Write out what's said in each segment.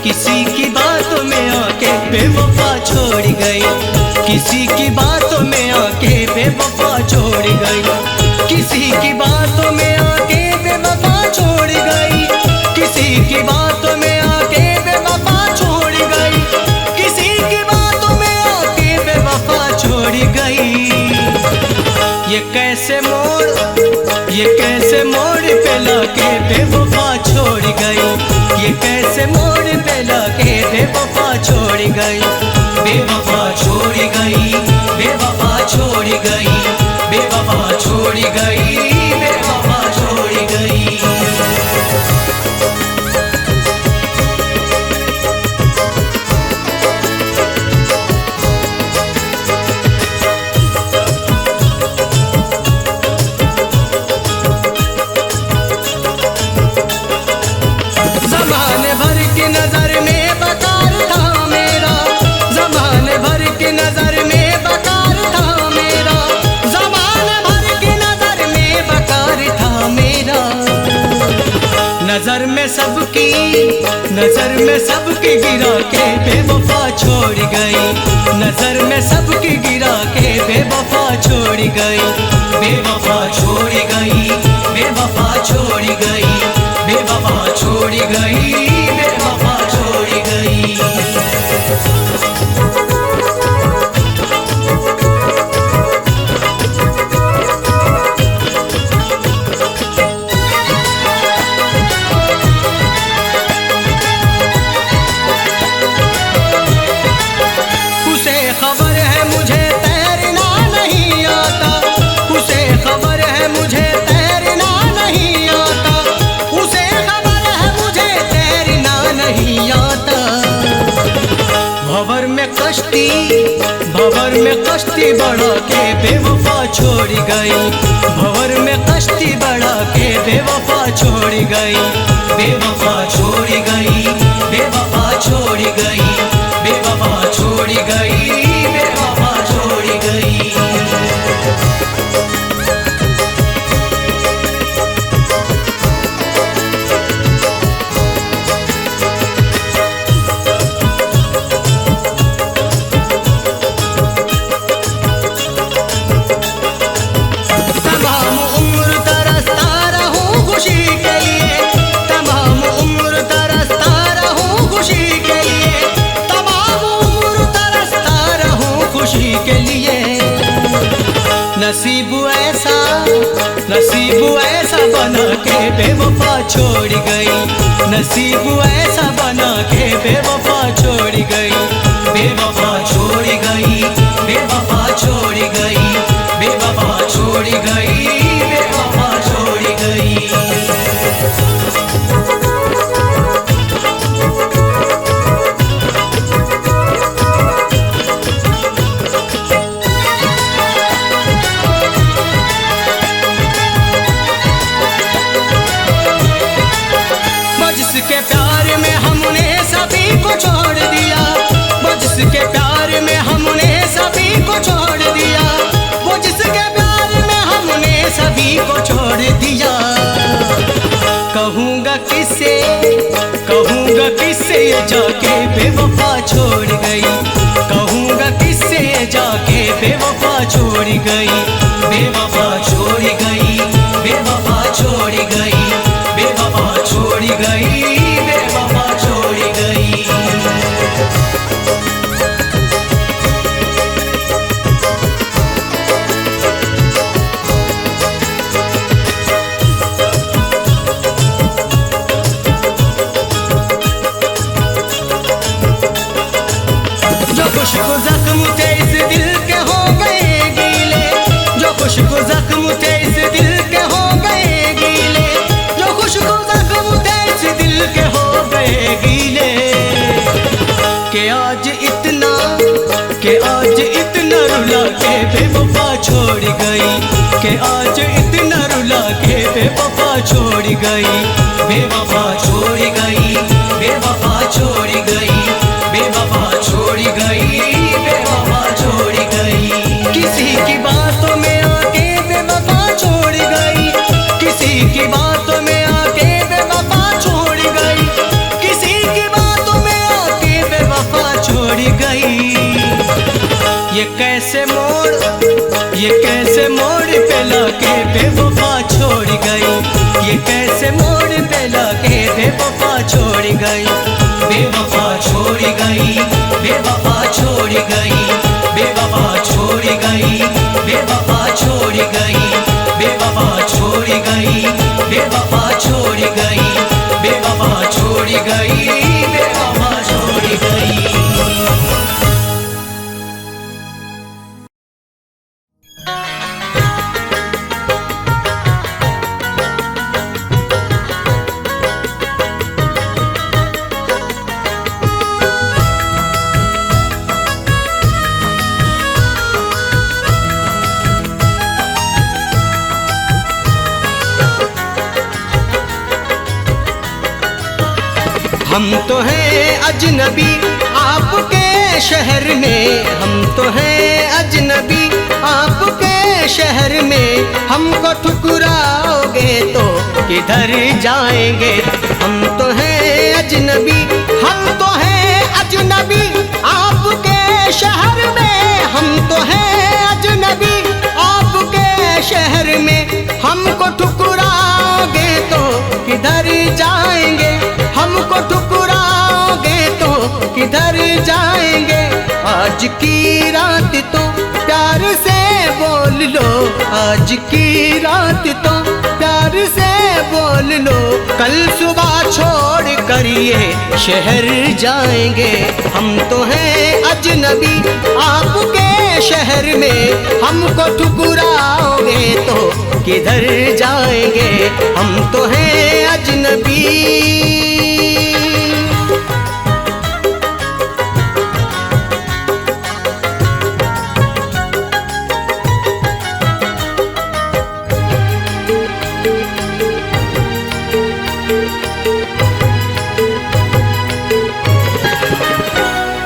किसी की बातों में आके बेवफा छोड़ गई, किसी की बातों में आके बेवफा छोड़ गई, किसी की बातों में आके बेवफा छोड़ गई, किसी की बातों में आके बेवफा छोड़ गई, किसी की बातों में आके बेवफा छोड़ गई। ये कैसे मोड़ पे लाके बेवफा छोड़ गई, ये कैसे मोड़ पे लाके बेवफा छोड़ गई, बेवफा छोड़ गई, बेवफा छोड़ गई, बेवफा छोड़ गई, बेवफा छोड़ गई। नजर में सबकी गिरा के बेवफा छोड़ गई, नजर में सबकी गिरा के बेवफा छोड़ गई, बेवफा छोड़ गई, बेवफा छोड़ गई, बेवफा छोड़ गई, बेवफा छोड़ गई। भंवर में कश्ती बढ़ा के बेवफा छोड़ गई, भंवर में कश्ती बढ़ा के बेवफा छोड़ गई, बेवफा छोड़ गई, बेवफा छोड़ गई, बेवफा छोड़ गई, बेवफा छोड़ गई। नसीब ऐसा बना के बेवफा छोड़ गई, नसीब ऐसा बना के बेवफा छोड़ गई, बेवफा छोड़ गई, बेवफा छोड़ गई, बेवफा छोड़ गई, बेवफा छोड़ गई। छोड़ दिया वो जिसके प्यार में हमने सभी को छोड़ दिया, वो जिसके प्यार में हमने सभी को छोड़ दिया। कहूँगा किससे ये जाके बेवफा छोड़ गई, कहूँगा किससे ये जाके बेवफा छोड़ गई, बेवफा छोड़ गई, बेवफा छोड़ गई, बेवफा छोड़ गई, बेवफा छोड़ गई। इतना रुला के बेवफा छोड़ गई, कि आज इतना रुला के बेवफा छोड़ गई, बेवफा छोड़ गई, बेवफा छोड़ गई, बेवफा छोड़ गई, बेवफा छोड़ गई। किसी की बातों में आके बेवफा छोड़ गई, किसी की बातों में आके बेवफा छोड़ गई, किसी की बातों में आके बेवफा छोड़ गई। ये कैसे मोड़ पे लाके बेवफा छोड़ गई, ये कैसे मोड़ पे लाके बेवफा छोड़ गई, बेवफा छोड़ गई, बेवफा छोड़ गई, बेवफा छोड़ गई, बेवफा छोड़ गई, बेवफा छोड़ गई, बेवफा छोड़ गई, बेवफा छोड़ गई, बेवफा छोड़ गई। हम तो हैं अजनबी आपके शहर में, हम तो हैं अजनबी आपके शहर में, हमको ठुकराओगे तो किधर जाएंगे। हम तो हैं अजनबी, हम तो हैं अजनबी आपके शहर में, हम तो हैं अजनबी आपके शहर में, हमको ठुकराओगे तो किधर जाएंगे, हमको ठुकराओगे तो किधर जाएंगे। आज की रात तो प्यार से बोल लो, आज की रात तो प्यार से बोल लो, कल सुबह छोड़ कर ये शहर जाएंगे। हम तो हैं अजनबी आपके शहर में, हमको ठुकराओगे तो किधर जाएंगे। हम तो हैं अजनबी।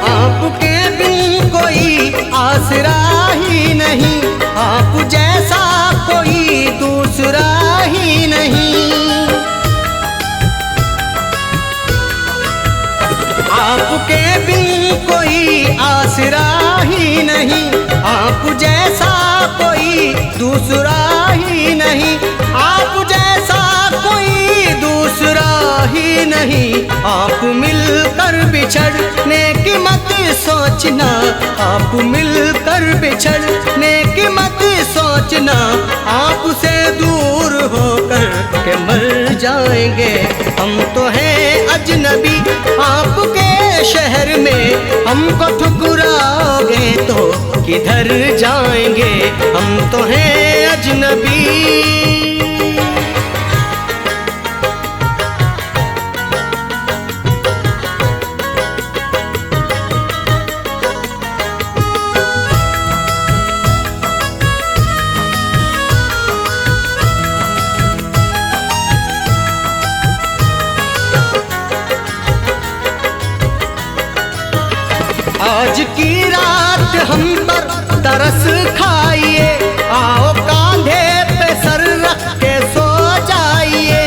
आपके बिन कोई आसरा ही नहीं, आप जैसा कोई दूसरा ही नहीं। आपके बिन कोई आसरा ही नहीं, आप जैसा कोई दूसरा ही नहीं, आप जैसा कोई दूसरा ही नहीं। आप मिलकर बिछड़ने की मत सोचना, आप मिलकर बिछड़ने की मत सोचना, आपसे दूर होकर के मर जाएंगे। हम तो हैं अजनबी आपके शहर में, हमको ठुकराओगे तो किधर जाएंगे। हम तो हैं अजनबी। आज की रात हम पर तरस खाइए, आओ कांधे पे सर रख के सो जाइए।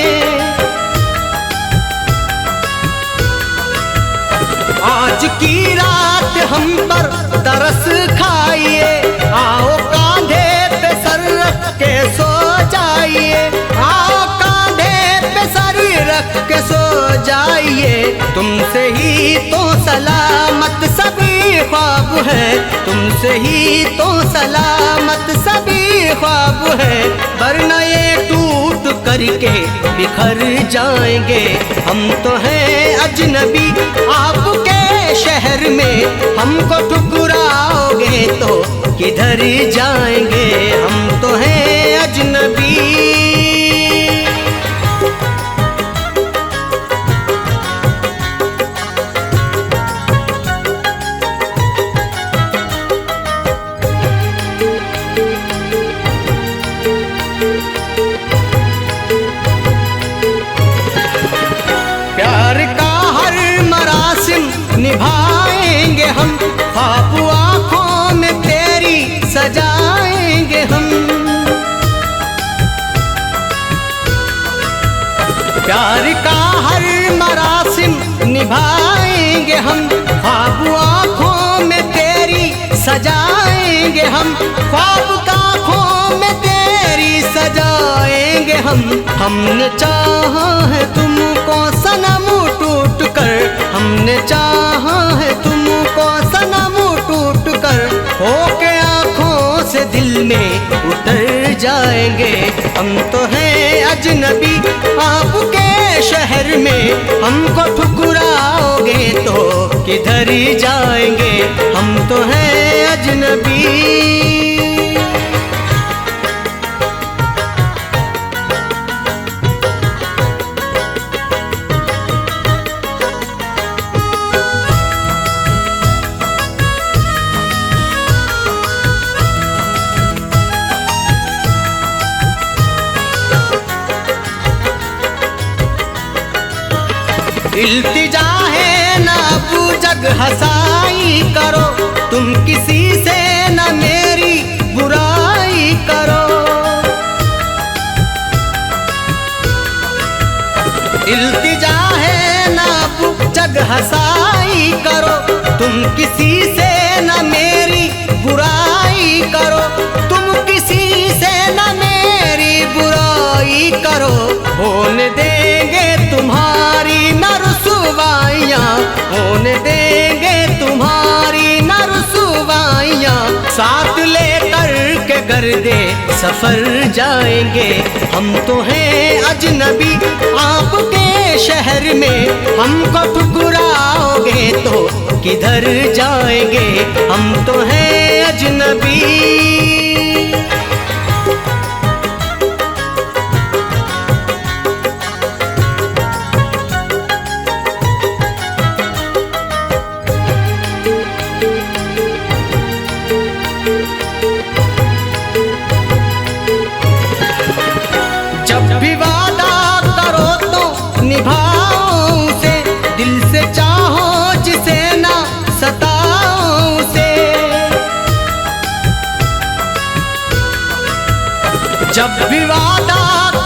आज की रात हम पर तरस खाइए, आओ कांधे पे सर रख के सो जाइए, आओ कांधे पे सर रख के सो जाइए। तुमसे ही तो सलामत सभी ख्वाब है, तुमसे ही तो सलामत सभी ख्वाब है, वरना ये टूट करके बिखर जाएंगे। हम तो हैं अजनबी आपके शहर में, हमको ठुकराओगे तो किधर जाएंगे। हम तो हैं अजनबी। निभाएंगे हम, ख्वाब आँखों में तेरी सजाएंगे हम। प्यार का हर मरासिम निभाएंगे हम, ख्वाब आँखों में तेरी सजाएंगे हम, ख्वाब आँखों में तेरी सजाएंगे हम। हमने चाहा है तुमको सनम टूट कर, हमने चाहा है तुमको सनम टूट कर, होके आँखों से दिल में उतर जाएंगे। हम तो हैं अजनबी आपके शहर में, हमको ठुकराओगे तो किधर जाएंगे। हम तो हैं अजनबी। इल्तिजा है ना जग हसाई करो, तुम किसी से न मेरी बुराई करो। इल्तिजा है ना जग हसाई करो, तुम किसी से न मेरी बुराई करो, तुम किसी से न मेरी बुराई करो। होने देंगे तुम्हारी न रुसवाइयाँ, होने देंगे तुम्हारी न रुसवाइयाँ, साथ लेकर के गर्दे सफर जाएंगे। हम तो हैं अजनबी आपके शहर में, हमको ठुकराओगे तो किधर जाएंगे। हम तो हैं अजनबी। जब भी वादा करो तो निभाओ उसे, दिल से चाहो जिसे ना सताओ उसे। जब भी वादा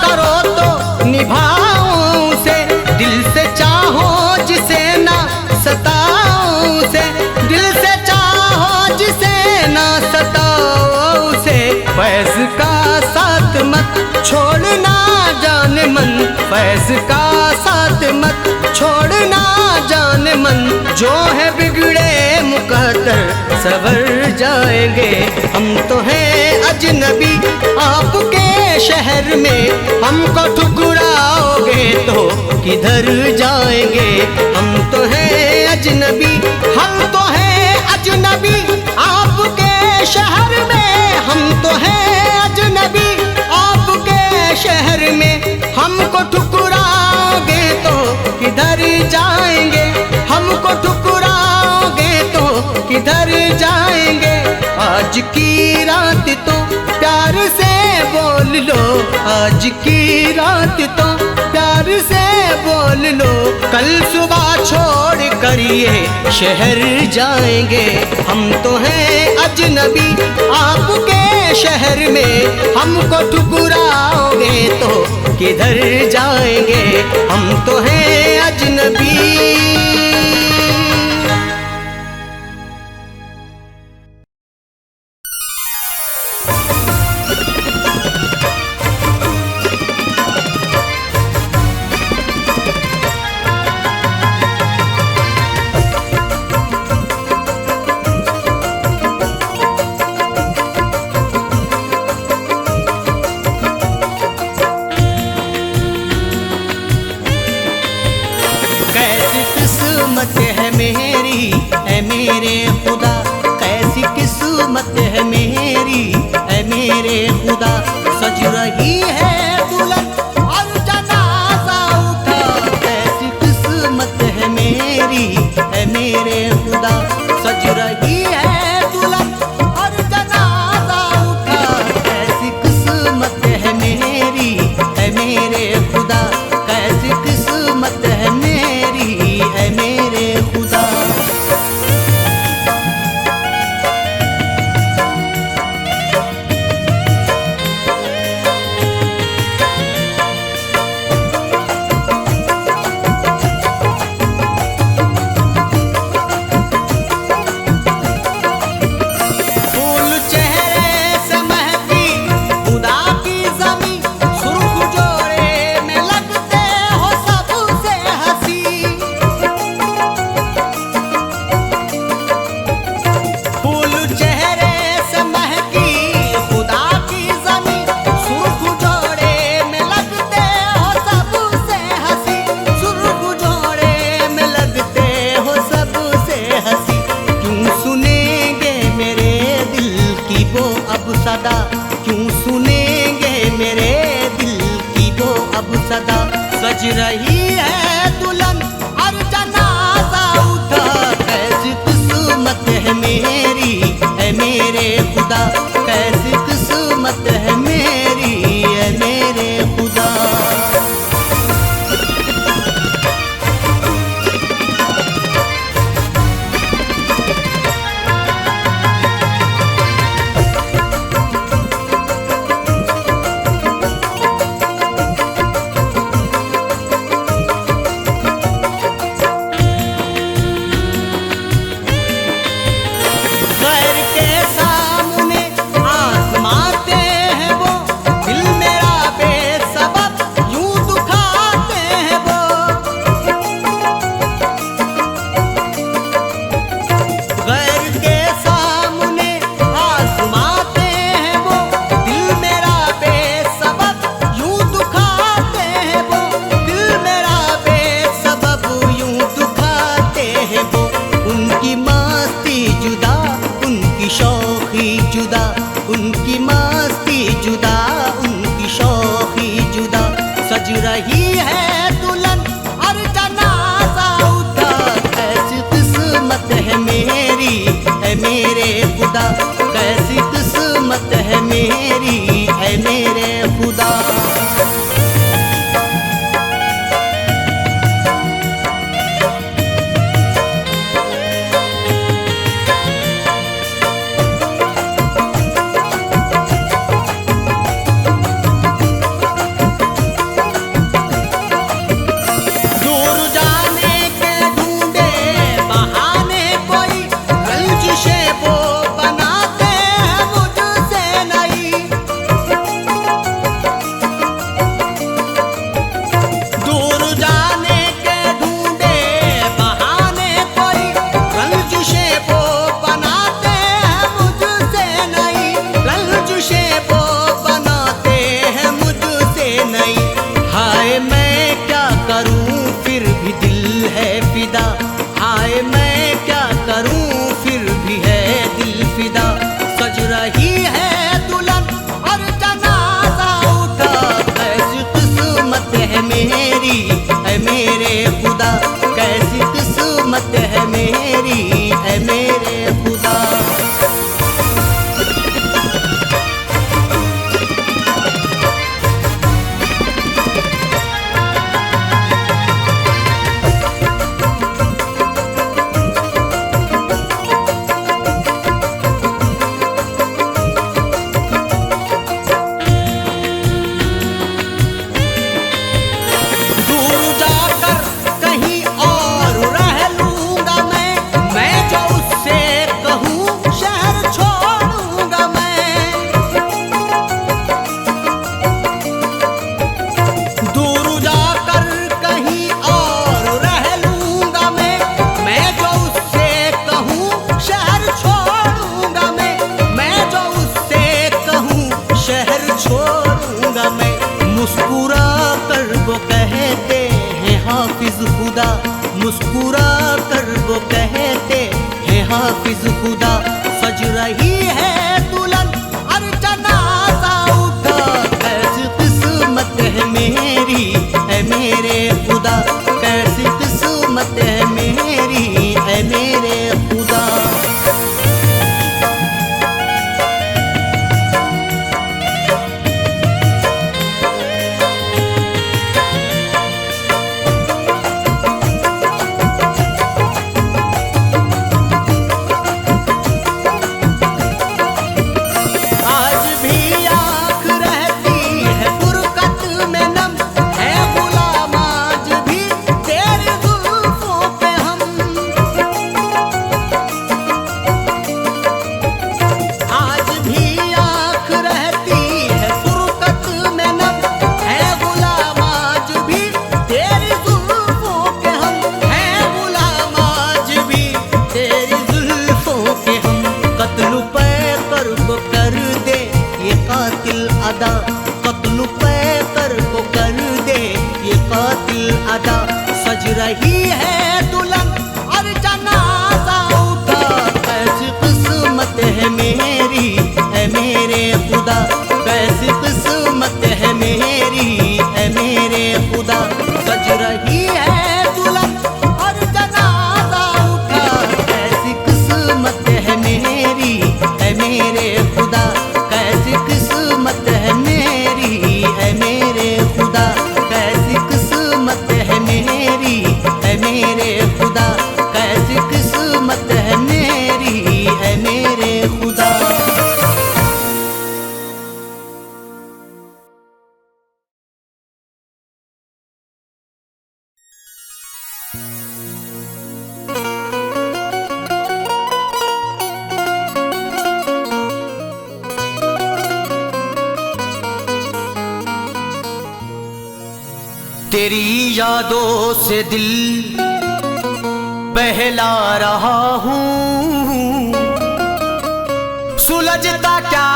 करो तो निभाओ उसे, दिल से चाहो जिसे ना सताओ उसे, दिल से चाहो जिसे ना सताओ उसे। फैज़ का साथ मत छोड़ना जान मन, फैज़ का साथ मत छोड़ना जान मन, जो है बिगड़े मुकद्दर सवर जाएंगे। हम तो हैं अजनबी आपके शहर में, हमको ठुकराओगे तो किधर जाएंगे। हम तो हैं अजनबी, हम तो हैं अजनबी आपके शहर में, हम तो हैं अजनबी आपके शहर में, हमको ठुकराओगे तो किधर जाएंगे, हमको ठुकराओगे तो किधर जाएंगे। आज की रात तो प्यार से बोल लो, आज की रात तो प्यार से बोल लो, कल सुबह छोड़ कर ये शहर जाएंगे। हम तो हैं अजनबी आपके शहर में, हमको ठुकराओगे तो किधर जाएंगे। हम तो हैं अजनबी। किस्मत है मेरी ऐ मेरे खुदा, कैसी किस्मत है मेरी ऐ मेरे खुदा। सज रही है दुल्हन और जनाजा उठा, कैसी किस्मत है मेरी ऐ मेरे खुदा। सज रही है दुल्हन और जनाजा उठा, कैसी किस्मत है मेरी ऐ मेरे खुदा, कैसी किस्मत है मेरी ऐ मेरे खुदा। हाय मैं क्या करूं फिर भी है दिल फिदा। सज रही है दुल्हन और जनाजा उठा, कैसी किस्मत है मेरी है मेरे खुदा, कैसी किस्मत है मेरी है मेरे खुदा। मुस्कुरा कर वो कहते हैं हाफिज खुदा, मुस्कुरा कर वो कहते हैं हाफिज खुदा। सज रही है दुल्हन और जनाजा उठा, कैसी किस्मत है मेरी है मेरे खुदा, कैसी किस्मत है मेरी है मेरे खुदा। कत्ल पैकर को कर दे ये कातिल अदा। सज रही है दुल्हन और जनाजा उठा, कैसी किस्मत है मेरी है मेरे खुदा, कैसी किस्मत है मेरी है मेरे खुदा। सज रही है दुल्हन और जनाजा उठा, कैसी किस्मत है मेरी है मेरे खुदा, कैसी किस्मत है मेरी है मेरे खुदा, कैसी किस्मत है मेरी है मेरे खुदा, कैसी किस्मत है मेरी है मेरे खुदा। तेरी यादों से दिल बहला रहा हूँ, सुलझता क्या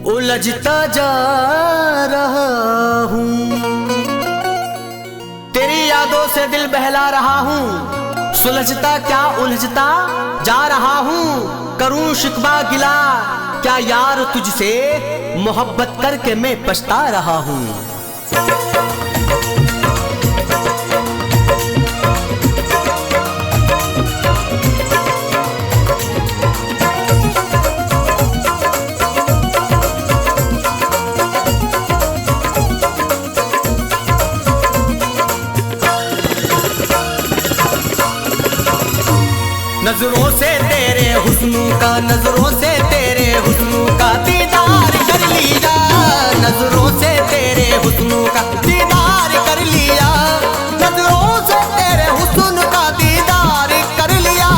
उलझता जा रहा हूँ। तेरी यादों से दिल बहला रहा हूँ, सुलझता क्या उलझता जा रहा हूँ। करूँ शिकवा गिला क्या यार तुझसे, मोहब्बत करके मैं पछता रहा हूँ। नजरों से तेरे हुस्न का, नजरों से तेरे हुस्न का दीदार कर लिया, नजरों से तेरे हुस्न का दीदार कर लिया, नजरों से तेरे हुस्न का दीदार कर लिया,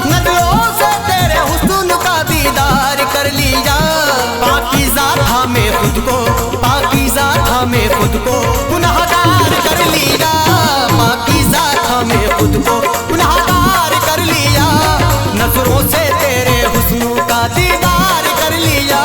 नजरों से तेरे हुस्न का दीदार कर लिया। पाकीज़ा था मैं खुद को, पाकीज़ा था मैं खुद को गुनाहगार कर लिया, पाकीज़ा था मैं खुद को गुनाहगार कर लिया, नजरों से तेरे हुस्न का दीदार कर लिया।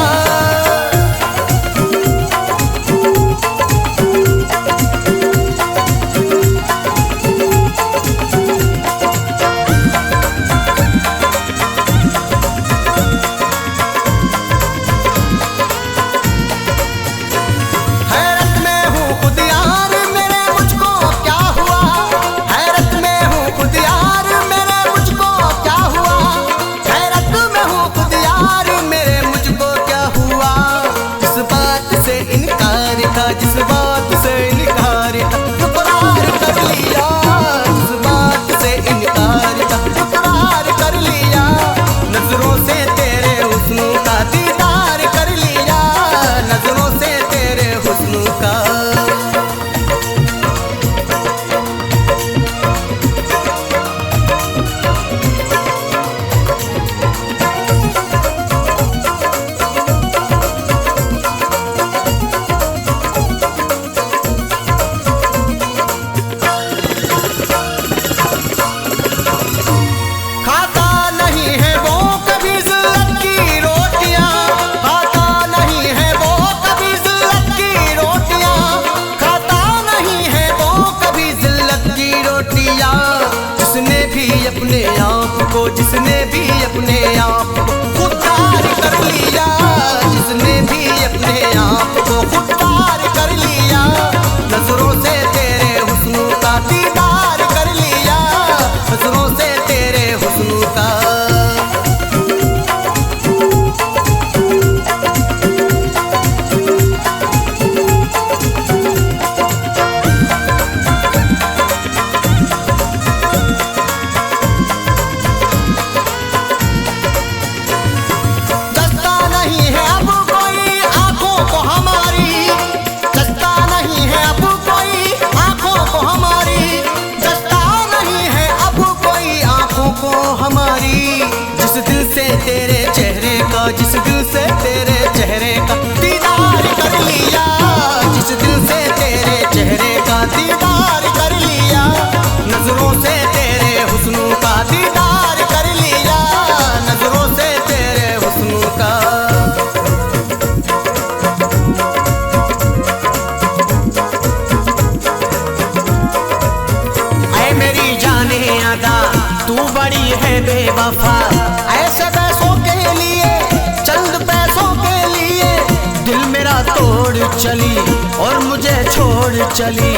छोड़ चली।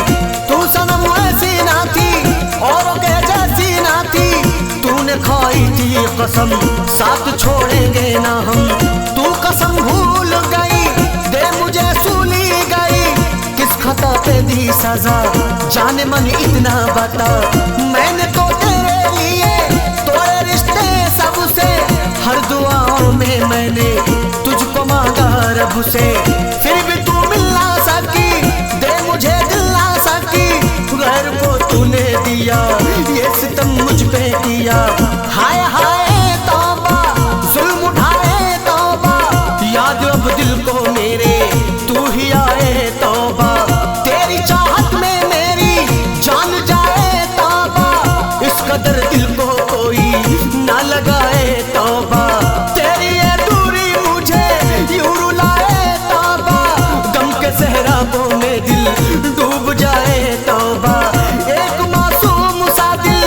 तू सनम ऐसी ना थी औरों के जैसी ना थी, तूने खाई थी कसम साथ छोड़ेंगे ना हम। तू कसम भूल गई, दे मुझे सूली गई, किस खता पे दी सजा जाने मन इतना बता। मैंने तो तेरे लिए तोड़े रिश्ते सबसे, हर दुआओं में मैंने तुझको मांगा रब से, फिर भी तू मिल ना सकी, दे मुझे दिल ना सकी। गैर को तूने दिया, ये सितम मुझ पे किया। हाय हाय तौबा, जुल्म उठाए तौबा, याद अब दिल को मेरे तू ही आए तौबा। तेरी चाहत में मेरी जान जाए तौबा, इस कदर दिल को कोई ना लगाए तौबा। तेरी ये दूरी मुझे यूं रुलाए तौबा, गम के सहराबों में दिल डूब जाए तौबा। एक मासूम सा दिल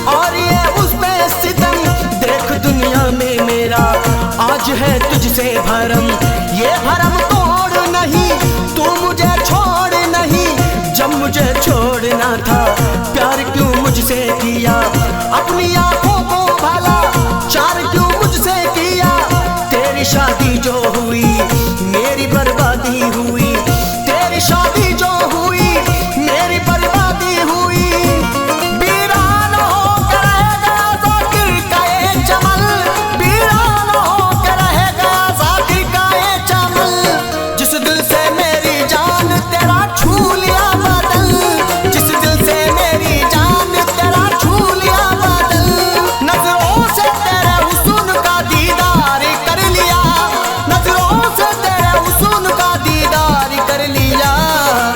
और ये उस पे सितम, देख दुनिया में मेरा आज है तुझसे भरम। ये भरम तोड़ नहीं, तू मुझे छोड़ नहीं, जब मुझे छोड़ना था प्यार क्यों मुझसे किया। अपनी आंखों को भला चार क्यों मुझसे किया। तेरी शादी जो हुई मेरी बर्बादी हुई, तेरी शादी जो हुई मेरी बर्बादी हुई। वीरान होकर रह गया ज़ाकिर का ये चमन, वीरान होकर रह गया ज़ाकिर का ये चमन। जिस दिल से मेरी जान तेरा छू लिया बदल, जिस दिल से मेरी जान तेरा छू लिया बदल। नजरों से तेरे हुस्न का दीदार कर लिया, नजरों से तेरे हुस्न का दीदार कर लिया।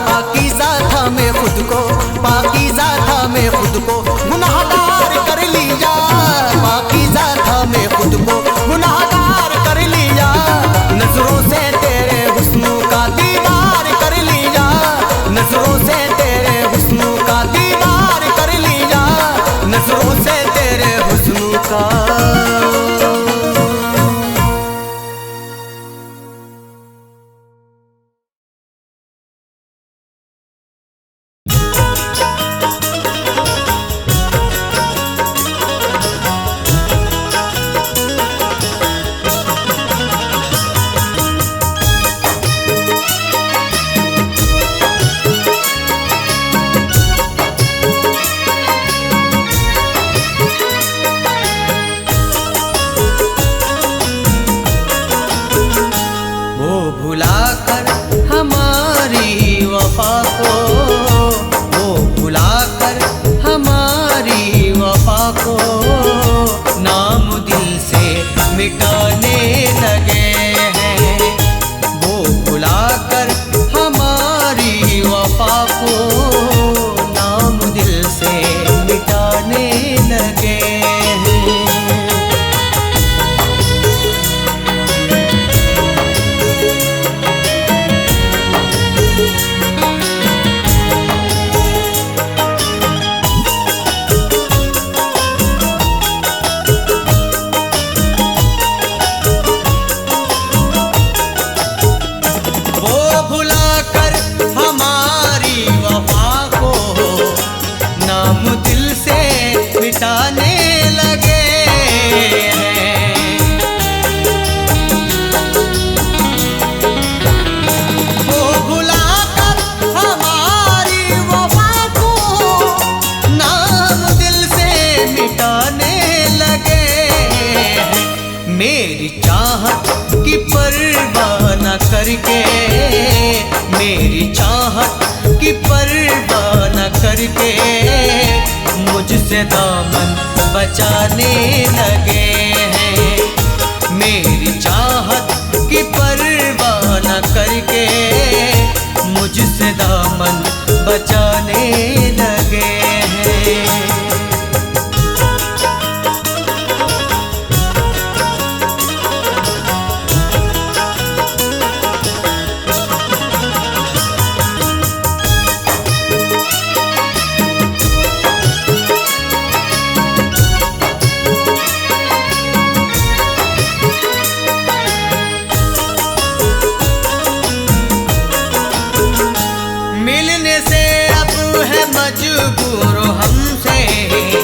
पाकीज़ा था मैं खुद को, पाकीज़ा था मैं खुद को गुनाहगार कर लिया। पाकीज़ा था मैं खुद को गुनाहगार कर लिया, नजरों से तेरे हुस्न का दीदार कर लिया, नजरों से तेरे हुस्न का दीदार कर लिया, नजरों से तेरे हुस्न का। वो भुलाकर हमारी वफा को, वो भुलाकर हमारी वफा को, नाम दिल से मिटाने लगे हैं। वो भुलाकर हमारी वफा को, नाम दिल से मिटाने लगे हैं। मेरी चाहत की परवाह न करके, मेरी चाहत की परवाह न करके मुझसे दामन बचाने लगे हैं। मेरी चाहत की परवाह न करके मुझसे दामन बचाने लगे हैं। मिलने हमसे,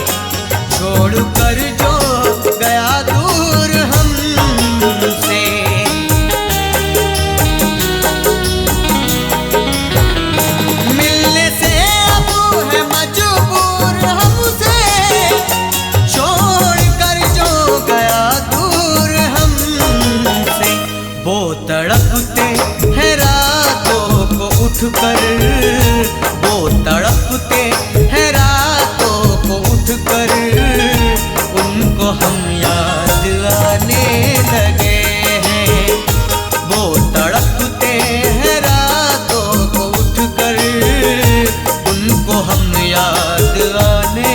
छोड़कर जो गया दूर हमसे। मिलने से अब है मजबूर हमसे, छोड़कर जो गया दूर हमसे। वो तड़पते हैं रातों को उठकर, वो तड़पते हैं रातों को उठकर, उनको हम याद आने लगे हैं। वो तड़पते हैं रातों को उठकर, उनको हम याद आने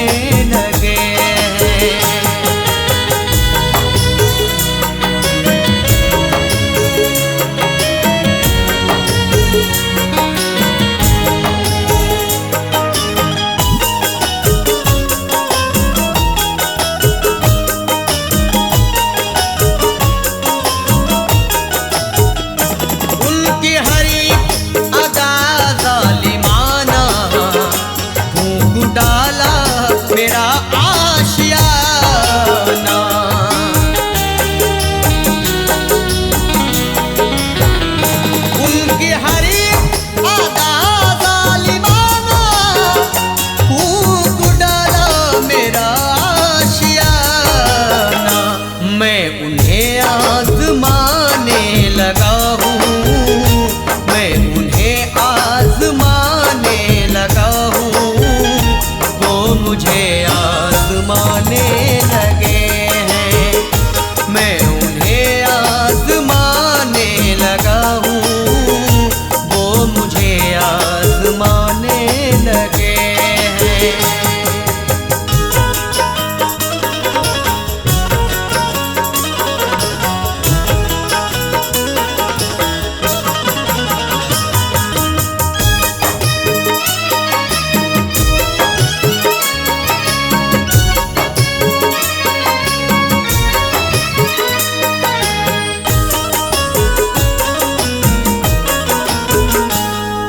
लगे हैं। मेरा आशियाना, उनकी हरी अदा जालिमाना, फूंक डाला मेरा आशियाना। मैं उन्हें आज़माने लगा हूँ, मैं उन्हें आज़माने लगा हूँ, मुझे आज़माने लगे हैं। मैं उन्हें आज़माने लगा हूँ, वो मुझे आज़माने लगे हैं।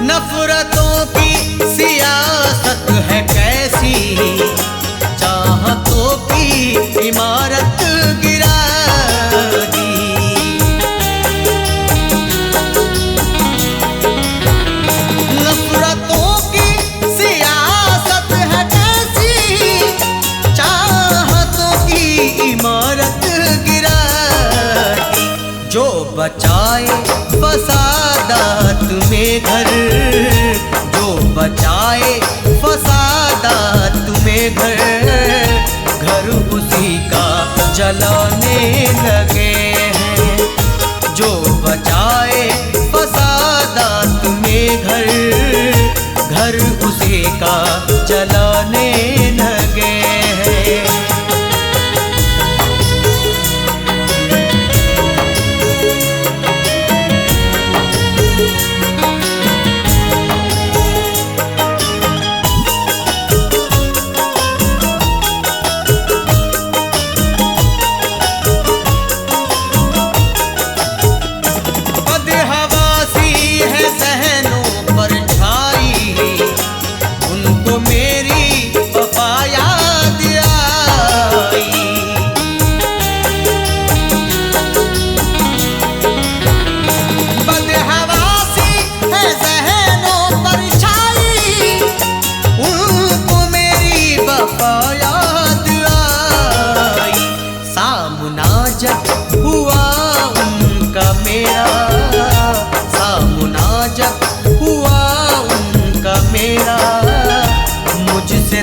नफरतों की सियासत है कैसी, चाहतों की इमारत गिरा दी। नफरतों की सियासत है कैसी, चाहतों की इमारत गिरा दी। जो बचाए फसादात में घर, जो बचाए फसादात में घर, घर उसी का जलाने लगे हैं। जो बचाए फसादात में घर, घर उसी का जलाने लगे हैं।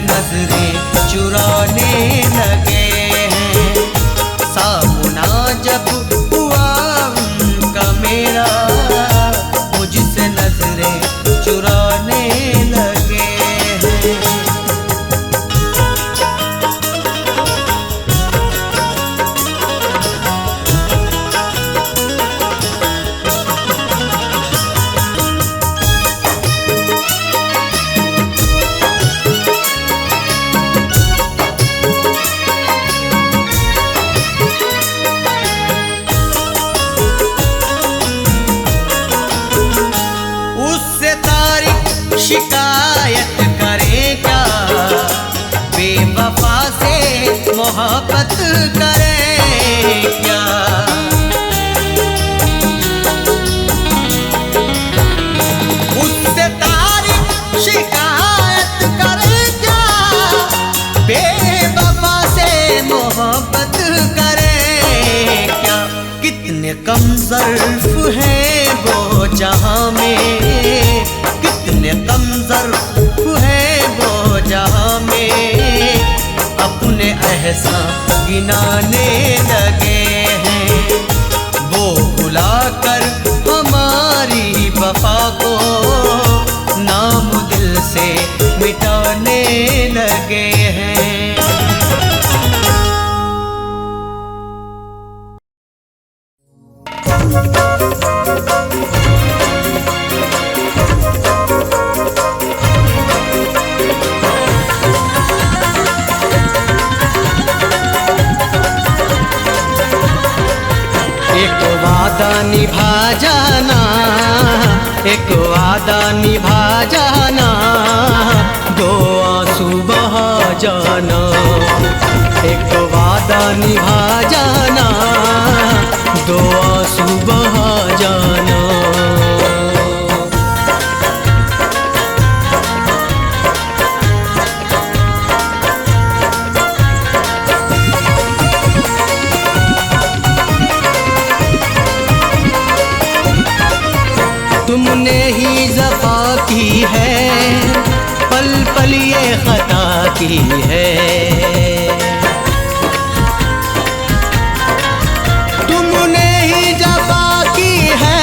नजरें चुराने लगे हैं। सामना जब हुआ उनका मेरा, मुझसे नजरें चुराने लगे हैं। मोहब्बत करें क्या। उससे तारीफ शिकायत करें क्या, बेवफा से मोहब्बत करें क्या। कितने कम ज़र्फ़ हैं वो जहां में, कितने कम ज़र्फ़ हैं वो जहां में, अपने एहसान गिनाने लगे हैं। वो भुलाकर हमारी वफा को नाम दिल से मिटाने लगे हैं। एक वादा निभा जाना, एक वादा निभा जाना, दो आंसू बहा जाना। एक वादा निभा जाना, दो आंसू बहा जाना। तुमने ही ज़फ़ा की है, पल पल ये ख़ता की है। तुमने ही ज़फ़ा की है,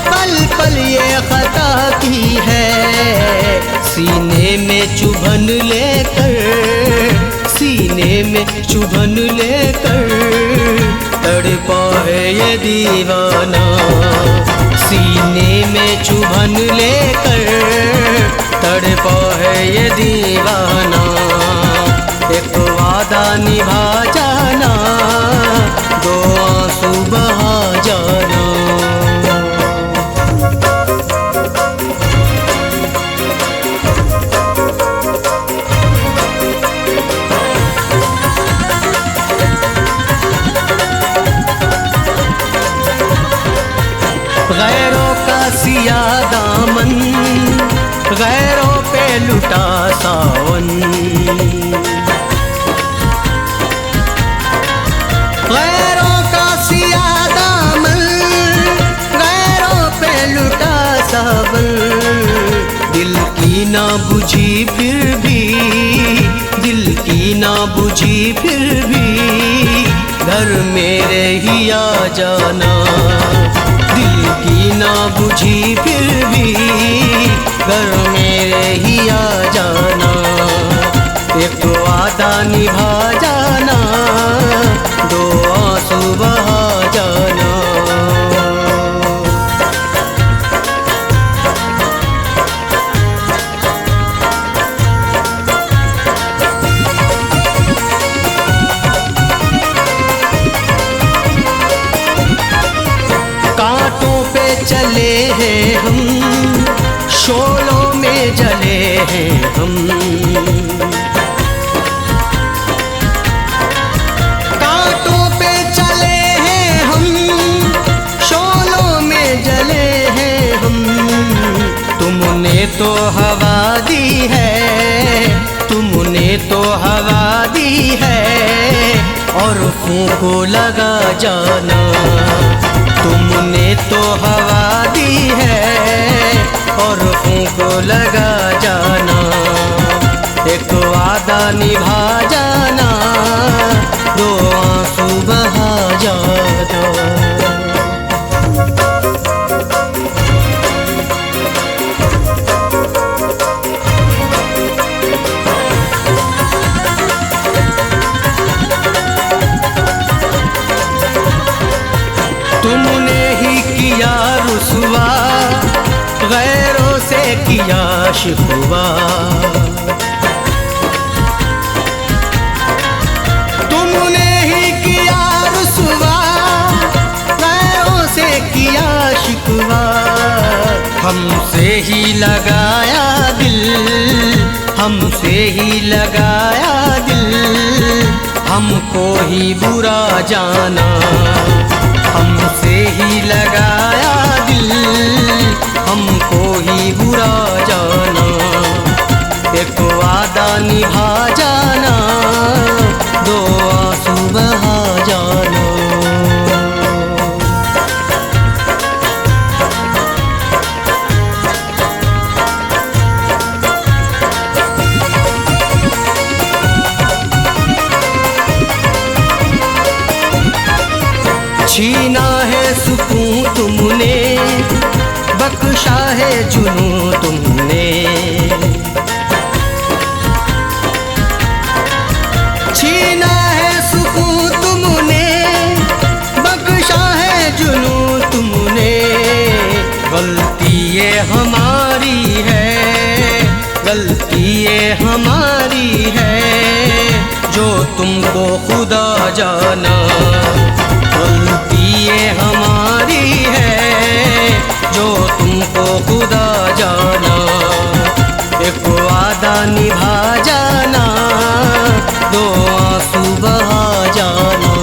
पल पल ये ख़ता की है। सीने में चुभन लेकर, सीने में चुभन लेकर, तड़पा है ये दीवाना। सीने में चुभन लेकर, तड़पा है ये दीवाना। एक वादा निभा जाना, दो आंसू बहा जाना। गैरों का सिया दामन, गैरों पे लुटा सावन। गैरों का सिया दामन, गैरों पे लुटा सावन। दिल की ना बुझी फिर भी, दिल की ना बुझी फिर भी, घर मेरे ही आ जाना। दिल की ना बुझी फिर भी, घर मेरे ही आ जाना। एक वादा निभा जाना, दो आंसू बहा जाना। चले हैं हम, शोलों में जले हैं हम। कांटों पे चले हैं हम, शोलों में जले हैं हम। तुमने तो हवा दी है, तुमने तो हवा दी है, और फूंको लगा जाना। तुमने तो हवा दी है, और फूंको लगा जाना। एक वादा निभा जाना, दो आंसू बहा जाना। तुमने ही किया रुसवा, गैरों से किया शिकवा। तुमने ही किया रुसवा, गैरों से किया शिकवा। हमसे ही लगाया दिल, हमसे ही लगाया दिल, हमको ही बुरा जाना, हमसे ही लगाया दिल, हमको ही बुरा जाना। एक वादा निभा जाना, दो आंसू बहा जाना। छीना है सुकून तुमने, बख्शा है जुनून तुमने। छीना है सुकून तुमने, बख्शा है जुनून तुमने। गलती ये हमारी है, गलती ये हमारी है, जो तुमको खुदा जाना। गलती ये हमारी है, जो तुमको खुदा जाना। एक वादा निभा जाना, दो आंसू बहा जाना।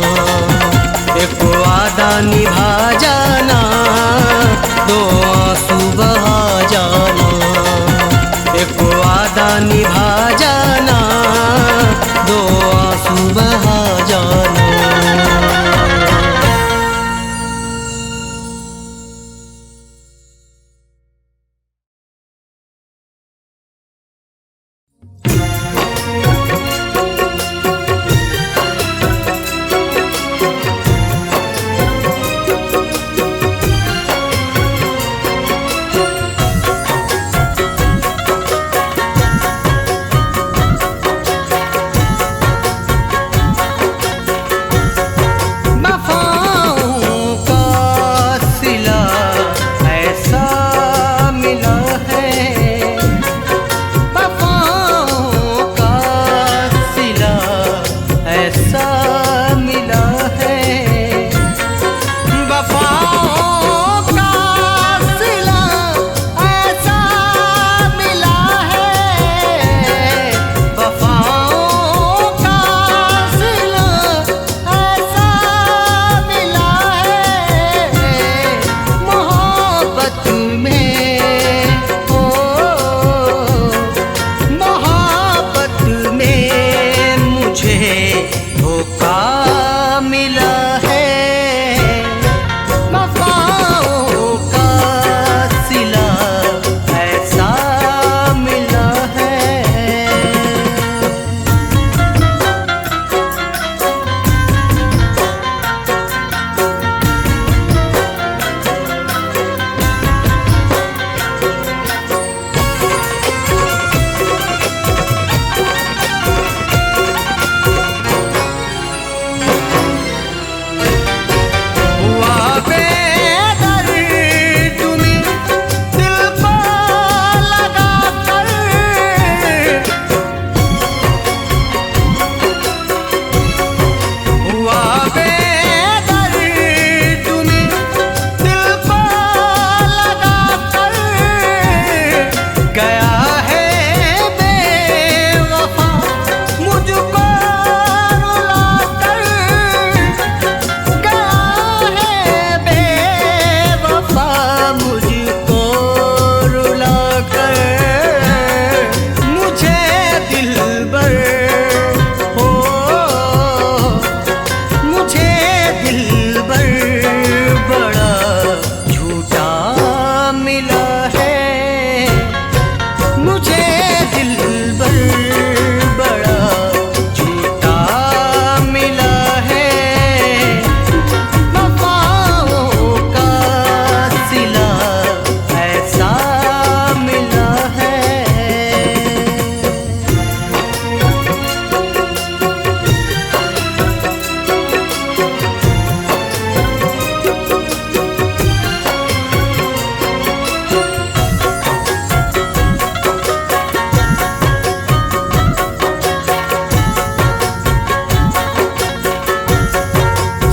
एक वादा निभा जाना, दो आंसू बहा जाना। एक वादा निभा जाना, दो आंसू बहा जाना।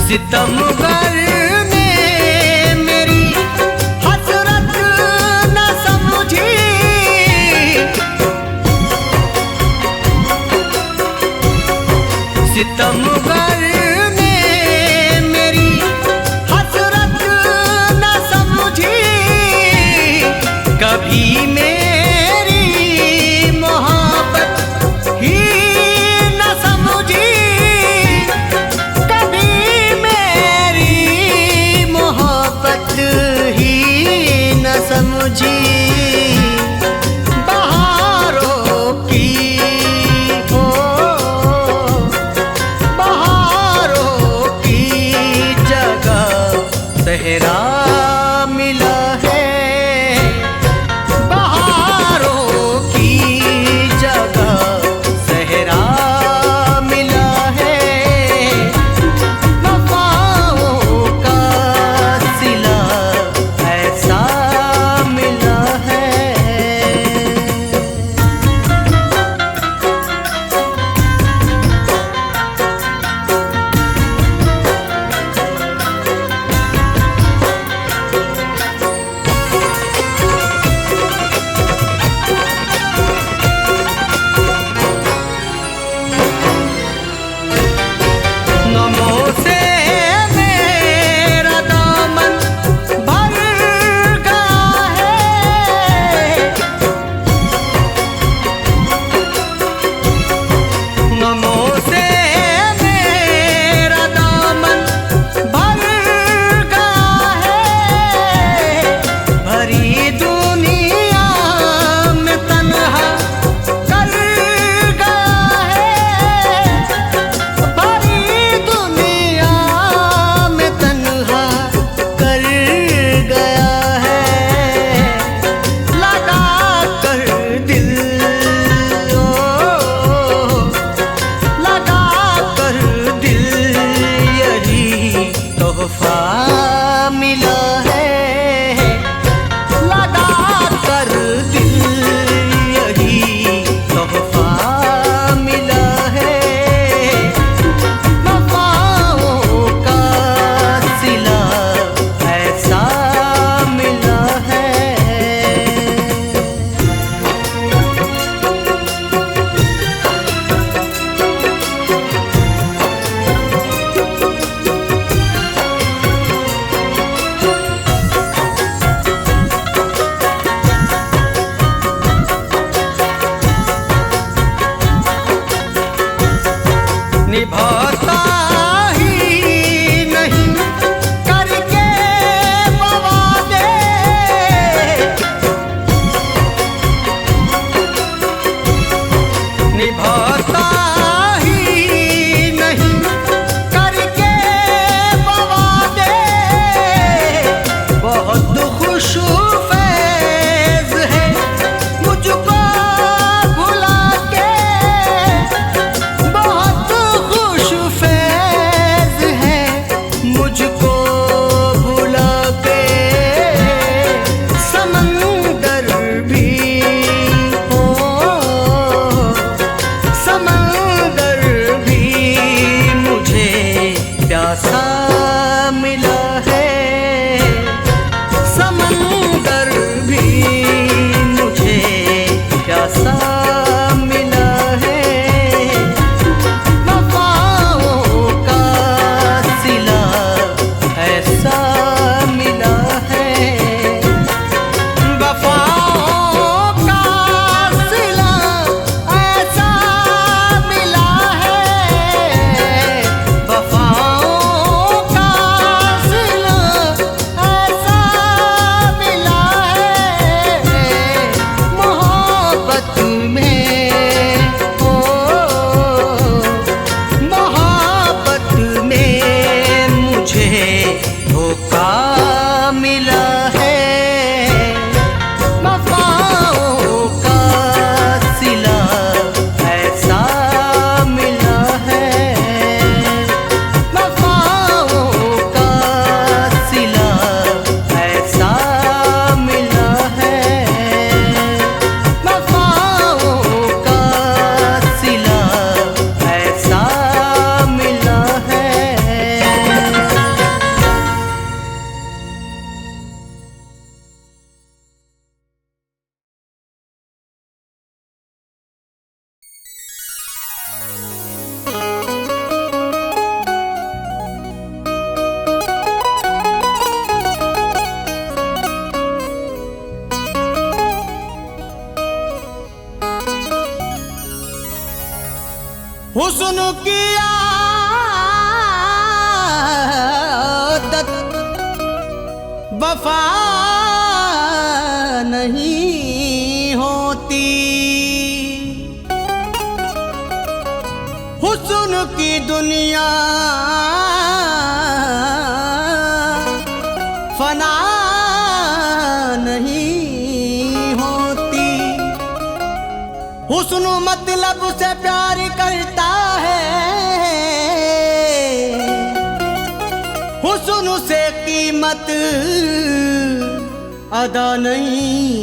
सितमगर ने मेरी हसरत न समझी, सितमगर ने मेरी हसरत न समझी, कभी मेरी मोहब्बत ही न समझी, कभी मेरी मोहब्बत ही न समझी। बहारों की हो, बहारों की जगह सहरा मिला है, बहारों की जगह सहरा मिला है, वफाओं का सिला ऐसा मिला है। नमो से मेरा दामन भर गया है, नमो से मेरा दामन भर गया है, भरी दुनिया में तन्हा कर गया है, भरी दुनिया में तन्हा कर गया है, लगा कर दिल ओ, लगा कर दिल यही तोहफा मिला है, लगा कर दिल यही तोहफा मिला है, वफाओं का सिला ऐसा मिला है। निभाता ही नहीं करके वादे, निभाता ही नहीं करके वादे, बहुत खुश फैज है मुझको भुला के, बहुत खुश हुस्न की आदत वफा नहीं होती, हुस्न की दुनिया फना नहीं होती। हुस्न मतलब से प्यार करता है, हुस्न से कीमत अदा नहीं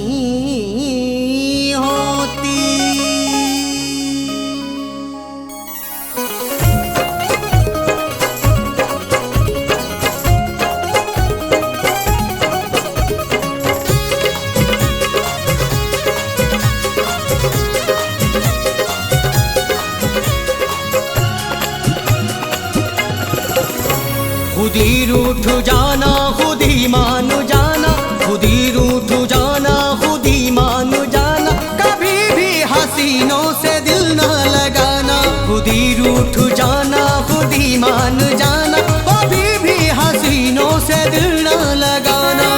होती। खुद ही रूठ जाना खुद ही मान जाना, खुद ही रूठ जाना खुद ही मान जाना, कभी भी हसीनों से दिल न लगाना। खुद ही रूठ जाना खुद ही मान जाना, कभी भी हसीनों से दिल न लगाना।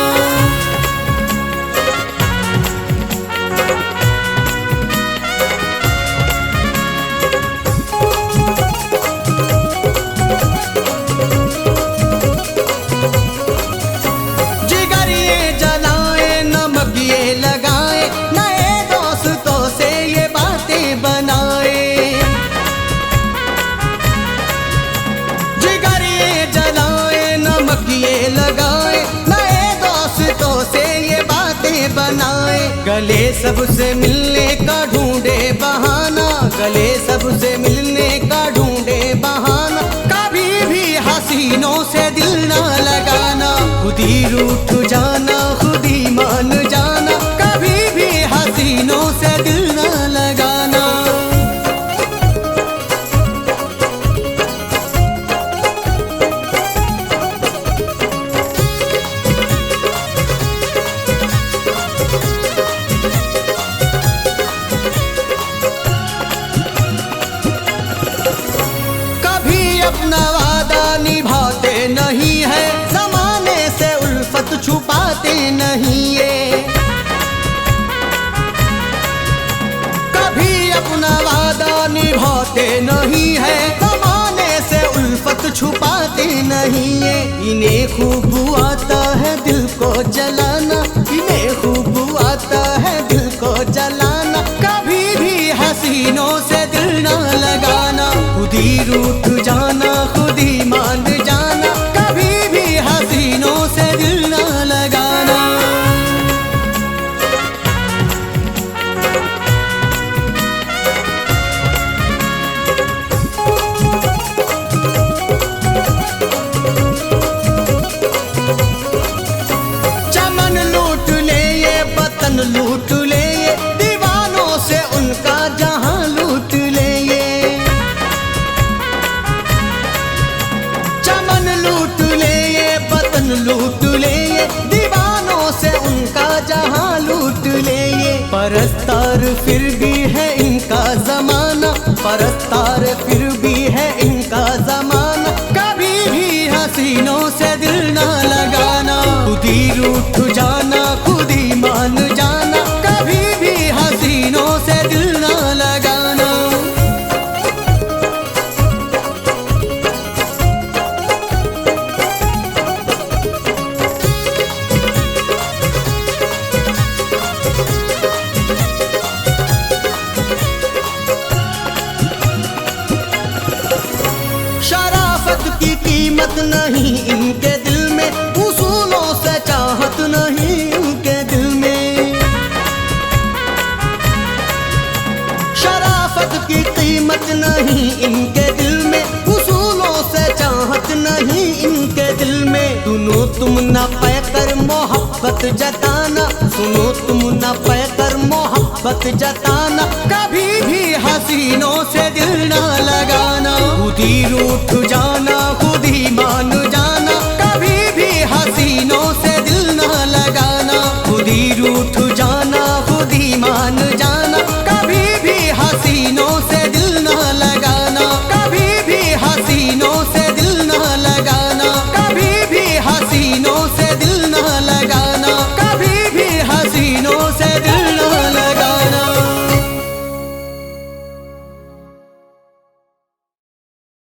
गले सबसे मिलने का ढूंढे बहाना, गले सबसे मिलने का ढूंढे बहाना, कभी भी हसीनों से दिल न लगाना। खुद ही रूठ जाना खुद ही मान जाना, कभी भी हसीनों से दिल न लगाना। अपना वादा निभाते नहीं है, ज़माने से उल्फत छुपाते नहीं है। कभी अपना वादा निभाते नहीं है, ज़माने से उल्फत छुपाते नहीं है। इन्हें खूब आता है दिल को जलाना, इन्हें खूब आता है दिल को जलाना, कभी भी हसीनों से दिल न लगाना। खुद ही रूठ जाना खुद ही मान जाना, कभी भी हसीनों से दिल न लगाना। चमन लूट ले ये वतन लूट ले ये, दीवानों से उनका जहां लूट ले ये। चमन लूट ले ये वतन लूट ले ये, दीवानों से उनका जहां लूट ले ये। परस्तार फिर भी है इनका जमाना, परस्तार फिर भी है इनका जमाना, कभी भी हसीनों से दिल न लगाना। खुद ही रूठ जाना खुद ही मान जाना, कभी भी हसीनों से दिल न लगाना। शराफत की कीमत नहीं इनके दिल में, उसूलों से चाहत नहीं इनके दिल में। शराफत की कीमत नहीं इनके दिल में, उसूलों से चाहत नहीं इनके दिल में। सुनो तुम न पैकर मोहब्बत जताना, सुनो तुम न पैकर मोहब्बत जताना, कभी भी हसीनों से दिल न